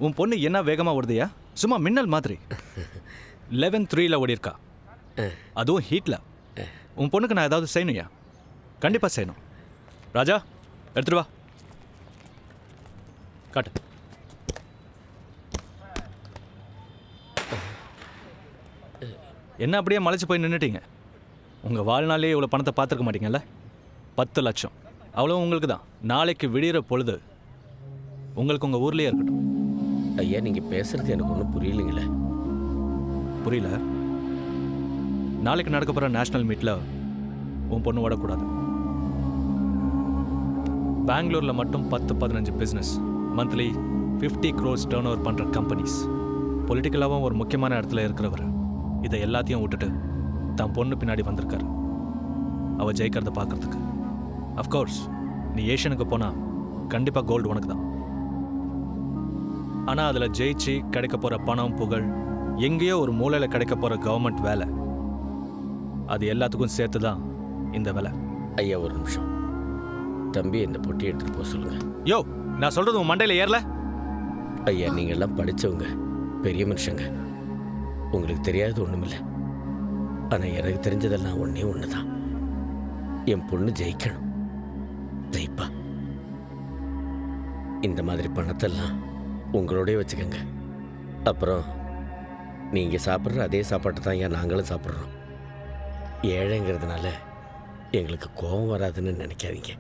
உன் பொண்ணு என்ன வேகமாக ஓடுதியா? சும்மா மின்னல் மாதிரி 11-3 ஓடிருக்கா, அதுவும் ஹீட்டில். உன் பொண்ணுக்கு நான் ஏதாவது செய்யணும்யா? கண்டிப்பாக செய்யணும். ராஜா, எடுத்துட்டு வா. காட்டு. என்ன அப்படியே மலைச்சு போய் நின்றுட்டீங்க? உங்கள் வாழ்நாளே இவ்வளோ பணத்தை பார்த்துருக்க மாட்டீங்கல்ல? 10 லட்சம் அவ்வளோ உங்களுக்கு தான். நாளைக்கு விடிகிற பொழுது உங்களுக்கு உங்கள் ஊர்லேயே இருக்கட்டும். ஐயா, நீங்கள் பேசுகிறது எனக்கு ஒன்றும் புரியலைங்களே. புரியல? நாளைக்கு நடக்க போகிற நேஷ்னல் மீட்டில் உன் பொண்ணு ஓடக்கூடாது. பெங்களூரில் மட்டும் 10-15 business, monthly 50 crores turn over பண்ணுற கம்பெனிஸ், பொலிட்டிக்கலாகவும் ஒரு முக்கியமான இடத்துல இருக்கிறவர் இதை எல்லாத்தையும் விட்டுட்டு தான் பொண்ணு பின்னாடி வந்திருக்காரு அவள் ஜெயிக்கிறத பார்க்கறதுக்கு. அஃப்கோர்ஸ் நீ ஏஷியனுக்கு போனால் கண்டிப்பாக கோல்டு உனக்கு தான். ஆனால் அதில் ஜெயிச்சு கிடைக்க போகிற பணம், புகழ், எங்கேயோ ஒரு மூலையில் கிடைக்க போகிற கவர்மெண்ட் வேலை, அது எல்லாத்துக்கும் சேர்த்து தான் இந்த வேலை. ஐயா, ஒரு நிமிஷம். தம்பி, இந்த பொட்டி எடுத்துகிட்டு போக சொல்லுங்கள். யோ, நான் சொல்கிறது உன் மண்டையில் ஏறல? ஐயா, நீங்கள்லாம் படித்தவங்க, பெரிய மனுஷங்க. உங்களுக்கு தெரியாதது ஒன்றுமில்லை. ஆனால் எனக்கு தெரிஞ்சதெல்லாம் ஒன்று தான். என் பொண்ணு ஜெயிக்கணும். ஜெயிப்பா. இந்த மாதிரி பணத்தெல்லாம் உங்களோடய வச்சுக்கோங்க. அப்புறம் நீங்கள் சாப்பிட்ற அதே சாப்பாட்டை தான் ஏன் நாங்களும் சாப்பிட்றோம். ஏழைங்கிறதுனால எங்களுக்கு கோபம் வராதுன்னு நினைக்காதீங்க.